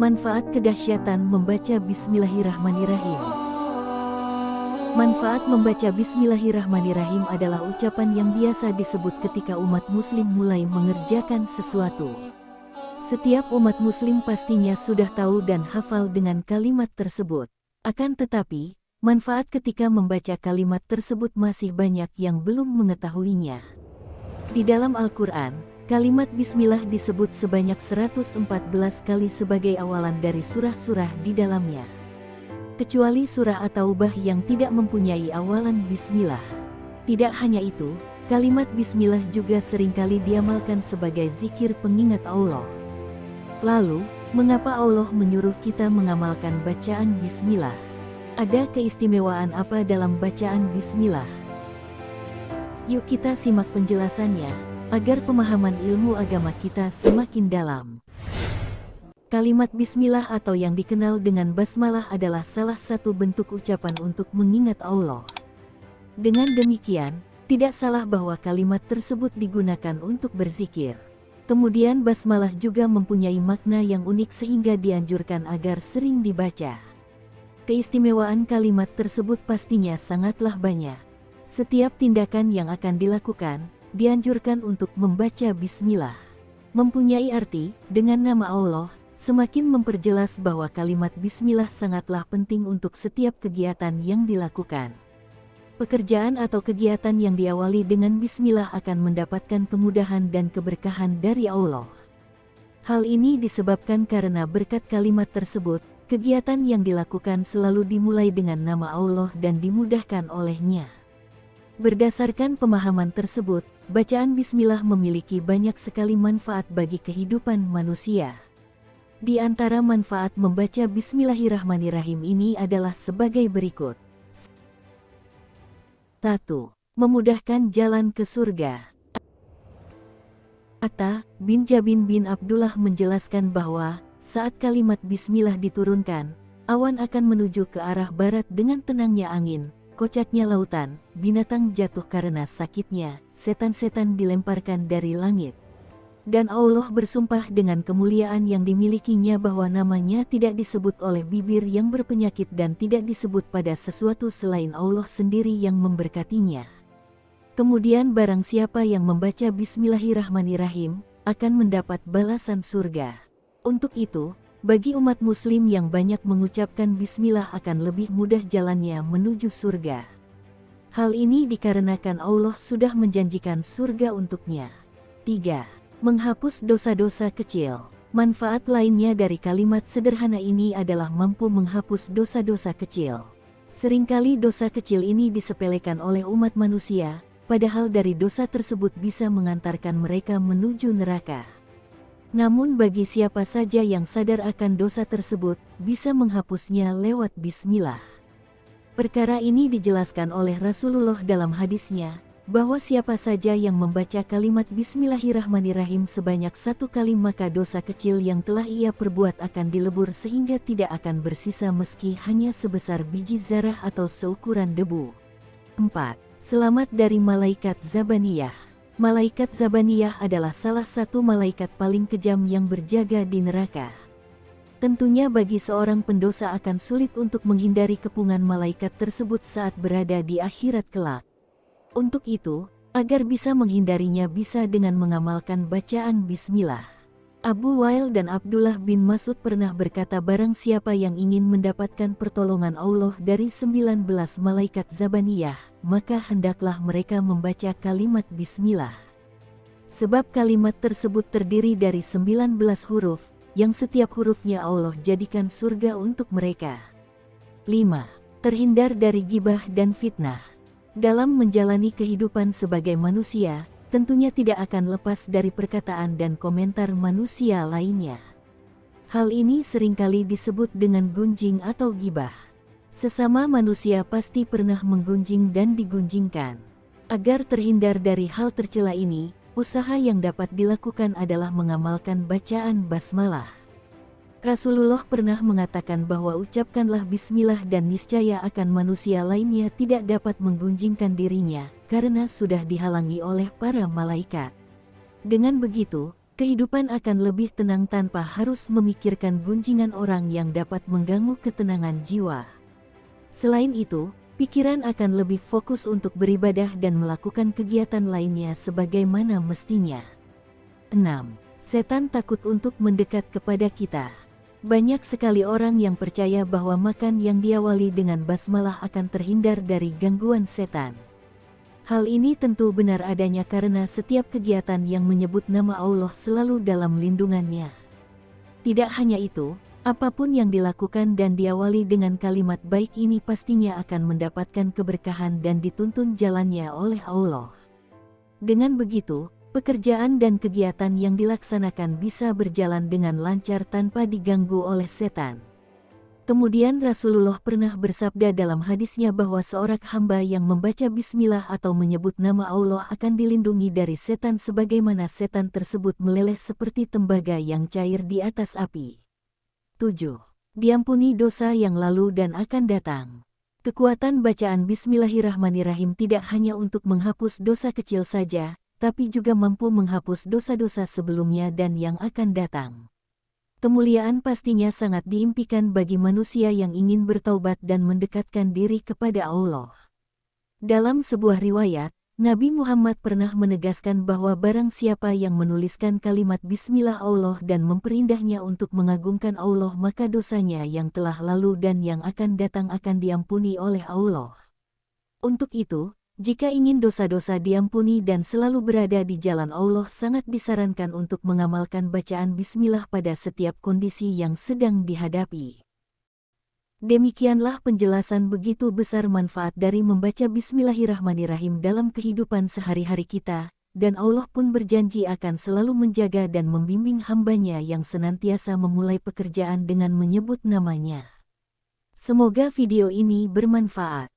Manfaat kedahsyatan membaca Bismillahirrahmanirrahim. Manfaat membaca Bismillahirrahmanirrahim adalah ucapan yang biasa disebut ketika umat muslim mulai mengerjakan sesuatu. Setiap umat muslim pastinya sudah tahu dan hafal dengan kalimat tersebut. Akan tetapi, manfaat ketika membaca kalimat tersebut masih banyak yang belum mengetahuinya. Di dalam Al-Quran, kalimat Bismillah disebut sebanyak 114 kali sebagai awalan dari surah-surah di dalamnya. Kecuali surah At-Taubah yang tidak mempunyai awalan Bismillah. Tidak hanya itu, kalimat Bismillah juga seringkali diamalkan sebagai zikir pengingat Allah. Lalu, mengapa Allah menyuruh kita mengamalkan bacaan Bismillah? Ada keistimewaan apa dalam bacaan Bismillah? Yuk kita simak penjelasannya, agar pemahaman ilmu agama kita semakin dalam. Kalimat Bismillah atau yang dikenal dengan basmalah adalah salah satu bentuk ucapan untuk mengingat Allah. Dengan demikian, tidak salah bahwa kalimat tersebut digunakan untuk berzikir. Kemudian basmalah juga mempunyai makna yang unik sehingga dianjurkan agar sering dibaca. Keistimewaan kalimat tersebut pastinya sangatlah banyak. Setiap tindakan yang akan dilakukan, dianjurkan untuk membaca Bismillah. Mempunyai arti, dengan nama Allah, semakin memperjelas bahwa kalimat Bismillah sangatlah penting untuk setiap kegiatan yang dilakukan. Pekerjaan atau kegiatan yang diawali dengan Bismillah akan mendapatkan kemudahan dan keberkahan dari Allah. Hal ini disebabkan karena berkat kalimat tersebut, kegiatan yang dilakukan selalu dimulai dengan nama Allah dan dimudahkan olehnya. Berdasarkan pemahaman tersebut, bacaan Bismillah memiliki banyak sekali manfaat bagi kehidupan manusia. Di antara manfaat membaca Bismillahirrahmanirrahim ini adalah sebagai berikut. 1. Memudahkan jalan ke surga. Atta bin Jabin bin Abdullah menjelaskan bahwa, saat kalimat Bismillah diturunkan, awan akan menuju ke arah barat dengan tenangnya angin. Kocaknya lautan, binatang jatuh karena sakitnya, setan-setan dilemparkan dari langit. Dan Allah bersumpah dengan kemuliaan yang dimilikinya bahwa namanya tidak disebut oleh bibir yang berpenyakit dan tidak disebut pada sesuatu selain Allah sendiri yang memberkatinya. Kemudian barang siapa yang membaca Bismillahirrahmanirrahim, akan mendapat balasan surga. Untuk itu, bagi umat muslim yang banyak mengucapkan Bismillah akan lebih mudah jalannya menuju surga. Hal ini dikarenakan Allah sudah menjanjikan surga untuknya. 3. Menghapus dosa-dosa kecil. Manfaat lainnya dari kalimat sederhana ini adalah mampu menghapus dosa-dosa kecil. Seringkali dosa kecil ini disepelekan oleh umat manusia, padahal dari dosa tersebut bisa mengantarkan mereka menuju neraka. Namun bagi siapa saja yang sadar akan dosa tersebut, bisa menghapusnya lewat Bismillah. Perkara ini dijelaskan oleh Rasulullah dalam hadisnya, bahwa siapa saja yang membaca kalimat Bismillahirrahmanirrahim sebanyak 1 kali maka dosa kecil yang telah ia perbuat akan dilebur sehingga tidak akan bersisa meski hanya sebesar biji zarah atau seukuran debu. 4. Selamat dari malaikat Zabaniyah. Malaikat Zabaniyah adalah salah satu malaikat paling kejam yang berjaga di neraka. Tentunya bagi seorang pendosa akan sulit untuk menghindari kepungan malaikat tersebut saat berada di akhirat kelak. Untuk itu, agar bisa menghindarinya bisa dengan mengamalkan bacaan Bismillah. Abu Wail dan Abdullah bin Mas'ud pernah berkata barang siapa yang ingin mendapatkan pertolongan Allah dari 19 malaikat Zabaniyah, maka hendaklah mereka membaca kalimat Bismillah. Sebab kalimat tersebut terdiri dari 19 huruf, yang setiap hurufnya Allah jadikan surga untuk mereka. 5. Terhindar dari gibah dan fitnah. Dalam menjalani kehidupan sebagai manusia, tentunya tidak akan lepas dari perkataan dan komentar manusia lainnya. Hal ini seringkali disebut dengan gunjing atau gibah. Sesama manusia pasti pernah menggunjing dan digunjingkan. Agar terhindar dari hal tercela ini, usaha yang dapat dilakukan adalah mengamalkan bacaan basmalah. Rasulullah pernah mengatakan bahwa ucapkanlah bismillah dan niscaya akan manusia lainnya tidak dapat menggunjingkan dirinya, karena sudah dihalangi oleh para malaikat. Dengan begitu, kehidupan akan lebih tenang tanpa harus memikirkan gunjingan orang yang dapat mengganggu ketenangan jiwa. Selain itu, pikiran akan lebih fokus untuk beribadah dan melakukan kegiatan lainnya sebagaimana mestinya. 6. Setan takut untuk mendekat kepada kita. Banyak sekali orang yang percaya bahwa makan yang diawali dengan basmalah akan terhindar dari gangguan setan. Hal ini tentu benar adanya karena setiap kegiatan yang menyebut nama Allah selalu dalam lindungannya. Tidak hanya itu, apapun yang dilakukan dan diawali dengan kalimat baik ini pastinya akan mendapatkan keberkahan dan dituntun jalannya oleh Allah. Dengan begitu, pekerjaan dan kegiatan yang dilaksanakan bisa berjalan dengan lancar tanpa diganggu oleh setan. Kemudian Rasulullah pernah bersabda dalam hadisnya bahwa seorang hamba yang membaca bismillah atau menyebut nama Allah akan dilindungi dari setan sebagaimana setan tersebut meleleh seperti tembaga yang cair di atas api. 7. Diampuni dosa yang lalu dan akan datang. Kekuatan bacaan Bismillahirrahmanirrahim tidak hanya untuk menghapus dosa kecil saja, tapi juga mampu menghapus dosa-dosa sebelumnya dan yang akan datang. Kemuliaan pastinya sangat diimpikan bagi manusia yang ingin bertaubat dan mendekatkan diri kepada Allah. Dalam sebuah riwayat, Nabi Muhammad pernah menegaskan bahwa barang siapa yang menuliskan kalimat Bismillah Allah dan memperindahnya untuk mengagungkan Allah maka dosanya yang telah lalu dan yang akan datang akan diampuni oleh Allah. Untuk itu, jika ingin dosa-dosa diampuni dan selalu berada di jalan Allah sangat disarankan untuk mengamalkan bacaan Bismillah pada setiap kondisi yang sedang dihadapi. Demikianlah penjelasan begitu besar manfaat dari membaca Bismillahirrahmanirrahim dalam kehidupan sehari-hari kita, dan Allah pun berjanji akan selalu menjaga dan membimbing hambanya yang senantiasa memulai pekerjaan dengan menyebut namanya. Semoga video ini bermanfaat.